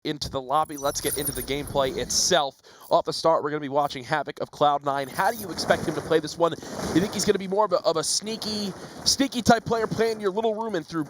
into the lobby. Let's get into the gameplay itself. Off the start, we're going to be watching Havoc of Cloud9. How do you expect him to play this one? You think he's going to be more of a sneaky type player playing your little room and through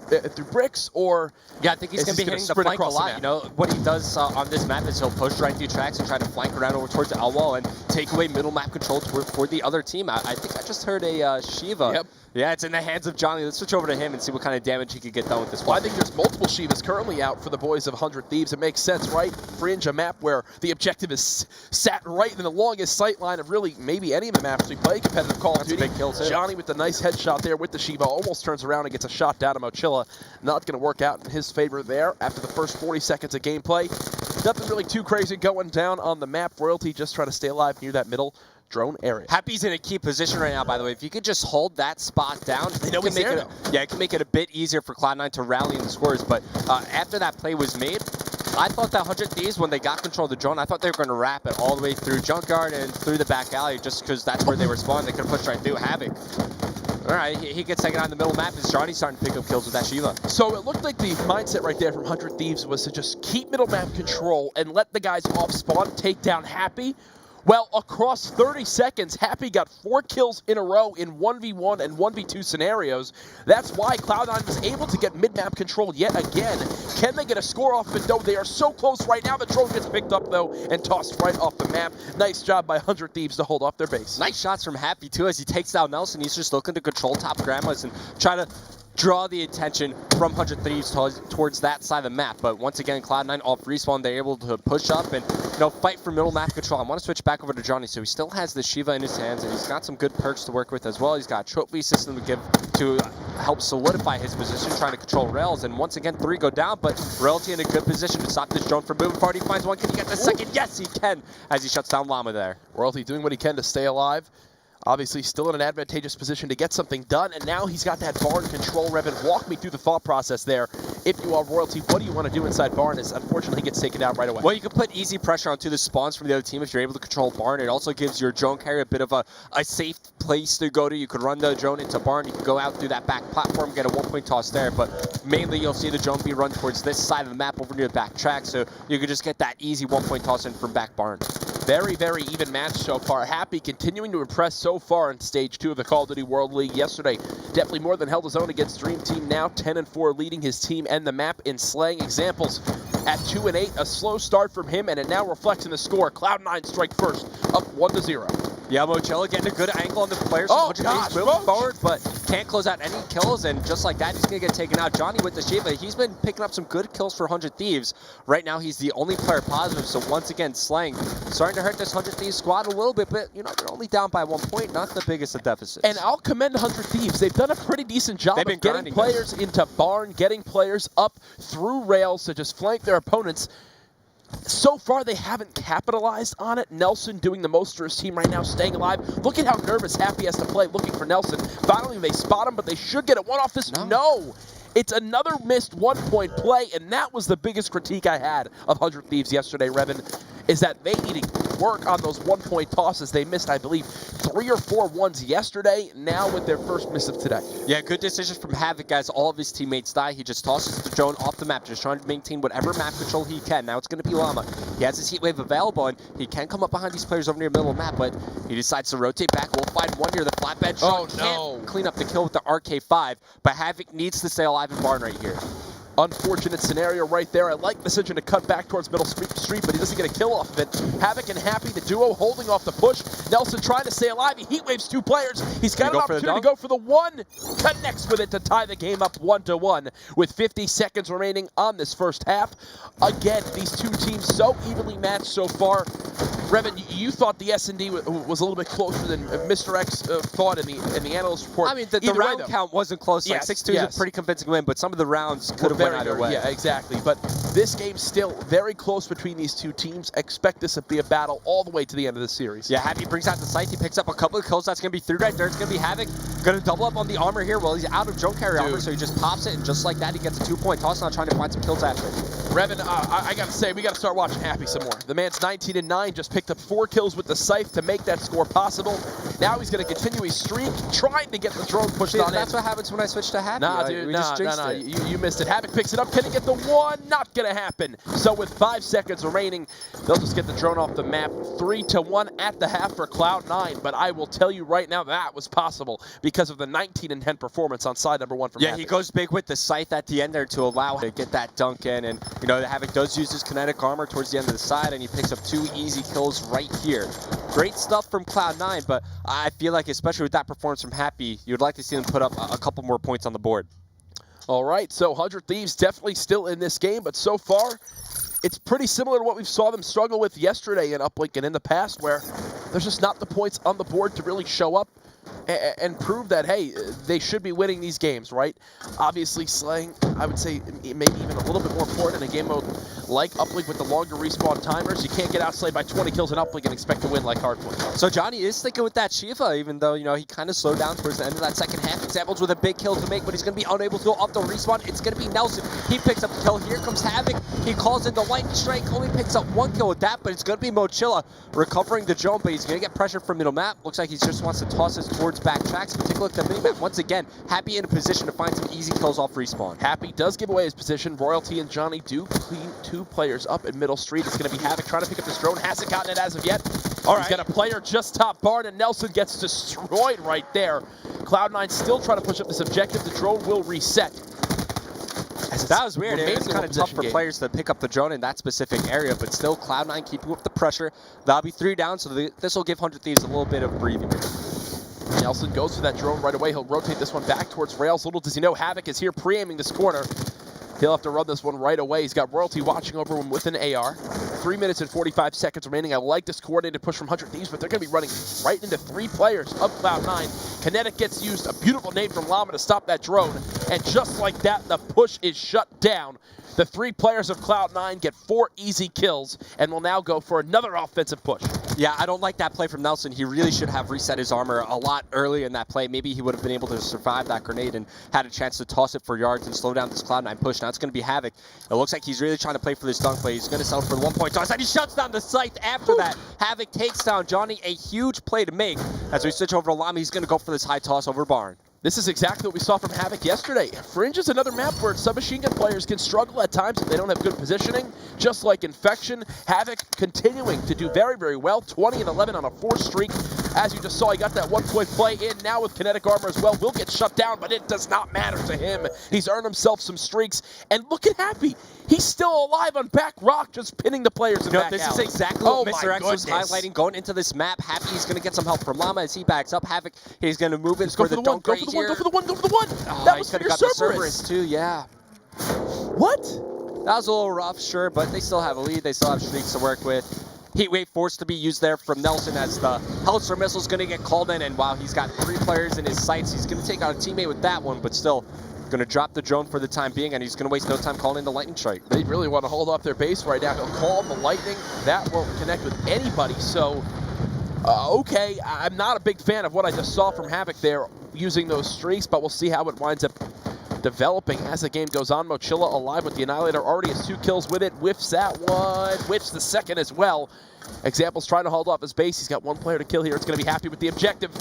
bricks, or yeah, I think he's going to be hitting the flank a lot. You know, what he does on this map is he'll push right through tracks and try to flank around over towards the L wall and take away middle map control for the other team. I think I just heard a Shiva. Yep. Yeah, it's in the hands of Johnny. Let's switch over to him and see what kind of damage he could get done with this one. Well, I think there's multiple Shivas currently out for the boys of 100Thieves. It makes sense, right? Fringe, a map where the objective is sat right in the longest sight line of really maybe any of the maps we play competitive Call of Duty. That's a big kill, too. Johnny with the nice headshot there with the Shiva almost turns around and gets a shot down to Mochilla. Not going to work out in his favor there after the first 40 seconds of gameplay. Nothing really too crazy going down on the map. Royalty just trying to stay alive near that middle drone area. Happy's in a key position right now, by the way. If you could just hold that spot down, it can make it a bit easier for Cloud9 to rally in the scores. But after that play was made, I thought that 100Thieves, when they got control of the drone, I thought they were going to wrap it all the way through Junkyard and through the back alley, just because that's where they were spawned. They could have pushed right through Havoc. All right, he gets taken on the middle map as Johnny's starting to pick up kills with that Shiva. So it looked like the mindset right there from 100Thieves was to just keep middle map control and let the guys off spawn take down Happy. Well, across 30 seconds, Happy got 4 kills in a row in 1v1 and 1v2 scenarios. That's why Cloud9 was able to get mid-map control yet again. Can they get a score off of it, though? They are so close right now. The drone gets picked up, though, and tossed right off the map. Nice job by 100Thieves to hold off their base. Nice shots from Happy, too, as he takes down Nelson. He's just looking to control top grandmas and try to draw the attention from 100Thieves towards that side of the map. But once again, Cloud9 off respawn, they're able to push up and fight for middle map control. I want to switch back over to Johnny. So he still has the Shiva in his hands, and he's got some good perks to work with as well. He's got a trophy system to give to help solidify his position, trying to control rails. And once again, 3 go down, but Royalty in a good position to stop this drone from moving forward. He finds one. Can he get the second? Yes, he can, as he shuts down Llama there. Royalty doing what he can to stay alive. Obviously still in an advantageous position to get something done, and now he's got that barn control. Revan, walk me through the thought process there. If you are Royalty, what do you want to do inside barn? As unfortunately gets taken out right away. Well, you can put easy pressure onto the spawns from the other team if you're able to control barn. It also gives your drone carrier a bit of a safe place to go to. You could run the drone into barn. You can go out through that back platform, get a 1-point toss there, but mainly you'll see the drone be run towards this side of the map over near the back track, so you could just get that easy 1-point toss in from back barn. Very, very even match so far. Happy continuing to impress so far in Stage 2 of the Call of Duty World League. Yesterday, definitely more than held his own against Dream Team. Now 10-4, leading his team and the map in slaying examples. At 2-8, a slow start from him, and it now reflects in the score. Cloud9 strike first, up 1-0. Yeah, Mochilla getting a good angle on the players. Oh, gosh, moving forward, but can't close out any kills, and just like that, he's going to get taken out. Johnny with the Shiva, he's been picking up some good kills for 100Thieves. Right now, he's the only player positive, so once again, slaying. Starting to hurt this 100Thieves squad a little bit, but, they're only down by 1 point, not the biggest of deficits. And I'll commend 100Thieves. They've done a pretty decent job of getting players into barn, getting players up through rails to just flank their opponents. So far, they haven't capitalized on it. Nelson doing the most for his team right now, staying alive. Look at how nervous Happy has to play, looking for Nelson. Finally, they spot him, but they should get it. One off this. No. It's another missed 1-point play, and that was the biggest critique I had of 100Thieves yesterday, Revan, is that they need to work on those 1-point tosses. They missed, I believe, 3 or 4 ones yesterday, now with their first miss of today. Yeah, good decision from Havoc, guys. All of his teammates die. He just tosses the drone off the map, just trying to maintain whatever map control he can. Now it's going to be Llama. He has his heat wave available, and he can come up behind these players over near the middle of the map, but he decides to rotate back. We'll find one near the flatbed. Oh, no. Can't clean up the kill with the RK5, but Havoc needs to stay alive in barn right here. Unfortunate scenario right there. I like the decision to cut back towards middle street, but he doesn't get a kill off of it. Havoc and Happy, the duo, holding off the push. Nelson trying to stay alive. He heat waves 2 players. He's got an opportunity to go for the 1. Connects with it to tie the game up 1-1 with 50 seconds remaining on this first half. Again, these two teams so evenly matched so far. Revan, you thought the S&D was a little bit closer than Mr. X thought in the analyst report. I mean, the round count wasn't close. Yes, like 6-2 is a pretty convincing win, but some of the rounds could have went either way. Yeah, exactly. But this game's still very close between these two teams. Expect this to be a battle all the way to the end of the series. Yeah, Happy brings out the sight. He picks up a couple of kills. That's going to be 3 right there. It's going to be Havoc. Going to double up on the armor here. Well, he's out of drone carrier armor, so he just pops it, and just like that, he gets a 2-point toss. Now trying to find some kills after. Revan, I got to say, we got to start watching Happy some more. The man's 19-9, just picked up 4 kills with the scythe to make that score possible. Now he's going to continue his streak, trying to get the drone pushed on in. That's what happens when I switch to Happy. Nah, dude, nah. You missed it. Havoc picks it up. Can he get the one? Not going to happen. So with 5 seconds remaining, they'll just get the drone off the map. 3-1 at the half for Cloud9. But I will tell you right now, that was possible because of the 19-10 performance on side number 1 from Havoc. He goes big with the scythe at the end there to allow him to get that dunk in. And, you know, Havoc does use his kinetic armor towards the end of the side, and he picks up 2 easy kills right here. Great stuff from Cloud9, but I feel like, especially with that performance from Happy, you'd like to see them put up a couple more points on the board. All right, so 100Thieves definitely still in this game, but so far, it's pretty similar to what we saw them struggle with yesterday in Uplink and in the past, where there's just not the points on the board to really show up and prove that, hey, they should be winning these games, right? Obviously, slaying, I would say, maybe even a little bit more important in a game mode like Uplink with the longer respawn timers. You can't get outslayed by 20 kills in Uplink and expect to win like Hardpoint. So Johnny is sticking with that Shiva, even though, you know, he kind of slowed down towards the end of that second half. Examples with a big kill to make, but he's going to be unable to go off the respawn. It's going to be Nelson. He picks up the kill. Here comes Havoc. He calls in the lightning strike. Only picks up 1 kill with that, but it's going to be Mochilla recovering the drone, but he's going to get pressure from middle map. Looks like he just wants to toss this towards back tracks. But take a look at the minimap. Once again, Happy in a position to find some easy kills off respawn. Happy does give away his position. Royalty and Johnny do clean 2 players up in middle street. It's going to be Havoc trying to pick up this drone. Hasn't gotten it as of yet. All right. He's got a player just top barn, and Nelson gets destroyed right there. Cloud9 still trying to push up this objective. The drone will reset. That was weird. It's kind of tough for players to pick up the drone in that specific area, but still Cloud9 keeping up the pressure. That'll be 3 down, so this will give 100Thieves a little bit of breathing room. Nelson goes for that drone right away. He'll rotate this one back towards Rails. Little does he know, Havoc is here pre-aiming this corner. He'll have to run this one right away. He's got Royalty watching over him with an AR. 3 minutes and 45 seconds remaining. I like this coordinated push from 100Thieves, but they're going to be running right into 3 players of Cloud9. Kinetic gets used. A beautiful nade from Llama to stop that drone. And just like that, the push is shut down. The 3 players of Cloud9 get 4 easy kills and will now go for another offensive push. Yeah, I don't like that play from Nelson. He really should have reset his armor a lot earlier in that play. Maybe he would have been able to survive that grenade and had a chance to toss it for yards and slow down this Cloud9 push. Now it's going to be Havoc. It looks like he's really trying to play for this dunk play. He's going to settle for the 1-point toss, and he shuts down the scythe after that. Havoc takes down Johnny. A huge play to make. As we switch over to Lama, he's going to go for this high toss over Barn. This is exactly what we saw from Havoc yesterday. Fringe is another map where submachine gun players can struggle at times if they don't have good positioning. Just like Infection, Havoc continuing to do very, very well. 20-11 on a 4 streak. As you just saw, he got that 1-point play in. Now with kinetic armor as well, will get shut down, but it does not matter to him. He's earned himself some streaks. And look at Happy. He's still alive on back rock, just pinning the players in back This alley. is exactly what Mr. X was highlighting going into this map. Happy is going to get some help from Llama as he backs up. Havoc, he's going to move in for the dunk right here. Go for the one. Oh, that was for your Cerberus too, yeah. What? That was a little rough, sure, but they still have a lead. They still have streaks to work with. Heatwave forced to be used there from Nelson as the Hellstorm missile is going to get called in, and while he's got 3 players in his sights, he's going to take out a teammate with that one, but still going to drop the drone for the time being, and he's going to waste no time calling in the lightning strike. They really want to hold off their base right now. He'll call the lightning. That won't connect with anybody, so okay. I'm not a big fan of what I just saw from Havoc there using those streaks, but we'll see how it winds up developing as the game goes on. Mochilla alive with the Annihilator, already has 2 kills with it. Whiffs that one, whiffs the second as well. Example's trying to hold off his base. He's got 1 player to kill here. It's going to be Happy with the objective.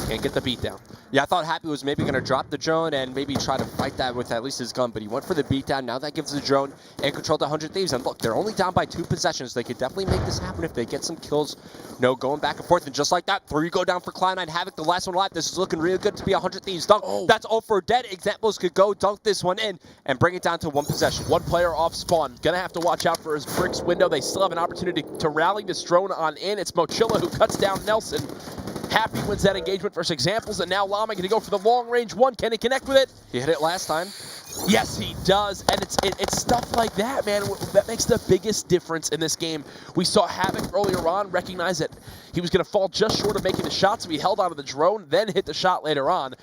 Can't get the beatdown. Yeah, I thought Happy was maybe going to drop the drone and maybe try to fight that with at least his gun, but he went for the beatdown. Now that gives the drone and control to 100Thieves. And look, they're only down by 2 possessions. They could definitely make this happen if they get some kills. No, going back and forth. And just like that, 3 go down for Cloud9. Havoc, the last one alive. This is looking really good to be 100Thieves dunk. Oh. That's all for dead. Examples could go dunk this one in and bring it down to 1 possession. 1 player off spawn. Gonna have to watch out for his bricks window. They still have an opportunity to rally this drone on in. It's Mochilla who cuts down Nelson. Happy wins that engagement versus Examples, and now Llama going to go for the long-range one. Can he connect with it? He hit it last time. Yes, he does, and it's stuff like that, man, that makes the biggest difference in this game. We saw Havoc earlier on recognize that he was going to fall just short of making the shot, so he held onto the drone, then hit the shot later on.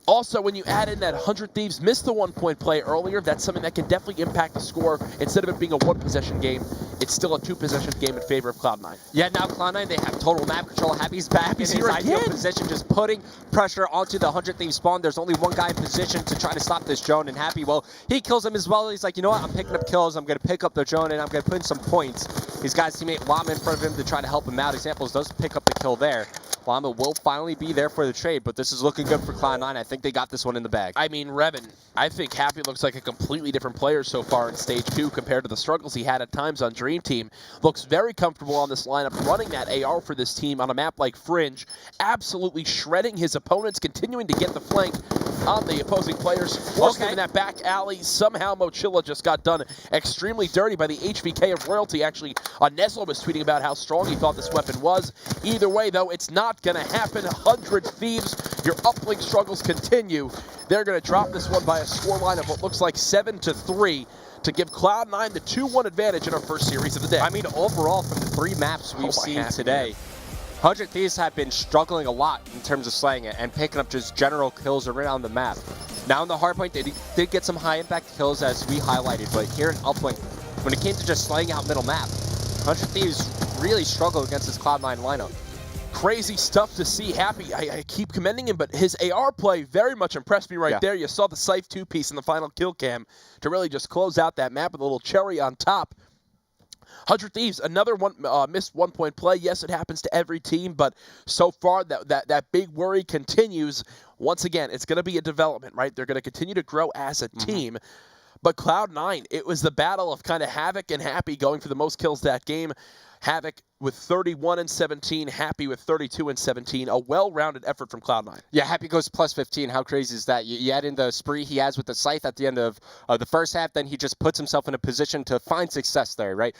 Also, when you add in that 100Thieves missed the 1-point play earlier, that's something that can definitely impact the score. Instead of it being a 1-possession game, it's still a 2-possession game in favor of Cloud9. Yeah, now Cloud9, they have total map control. Happy's back in his ideal position, just putting pressure onto the 100Thieves spawn. There's only 1 guy in position to try to stop this drone, and Happy, well, he kills him as well. He's like, you know what, I'm picking up kills. I'm going to pick up the drone, and I'm going to put in some points. He's got his teammate Llama in front of him to try to help him out. Examples does pick up the kill there. Llama will finally be there for the trade, but this is looking good for Cloud9. I think they got this one in the bag. I mean, Revan, I think Happy looks like a completely different player so far in Stage 2 compared to the struggles he had at times on Dream Team. Looks very comfortable on this lineup, running that AR for this team on a map like Fringe, absolutely shredding his opponents, continuing to get the flank on the opposing players, forcing them in that back alley. Somehow Mochilla just got done extremely dirty by the HVK of Royalty. Actually, Neslo was tweeting about how strong he thought this weapon was. Either way, though, it's not going to happen. 100 Thieves, your uplink struggles continue. They're going to drop this one by a scoreline of what looks like 7-3 to give Cloud9 the 2-1 advantage in our first series of the day. I mean, overall, from the 3 maps we've seen today, 100 Thieves have been struggling a lot in terms of slaying it and picking up just general kills around the map. Now in the hardpoint, they did get some high-impact kills as we highlighted, but here in uplink, when it came to just slaying out middle map, 100 Thieves really struggled against this Cloud9 lineup. Crazy stuff to see. Happy, I keep commending him, but his AR play very much impressed me right there. You saw the Scythe 2-piece in the final kill cam to really just close out that map with a little cherry on top. 100 Thieves, another one missed one-point play. Yes, it happens to every team, but so far that big worry continues. Once again, it's going to be a development, right? They're going to continue to grow as a team. But Cloud9, it was the battle of kind of Havoc and Happy going for the most kills that game. Havoc with 31 and 17, Happy with 32 and 17. A well-rounded effort from Cloud9. Yeah, Happy goes plus 15. How crazy is that? You add in the spree he has with the Scythe at the end of the first half, then he just puts himself in a position to find success there, right?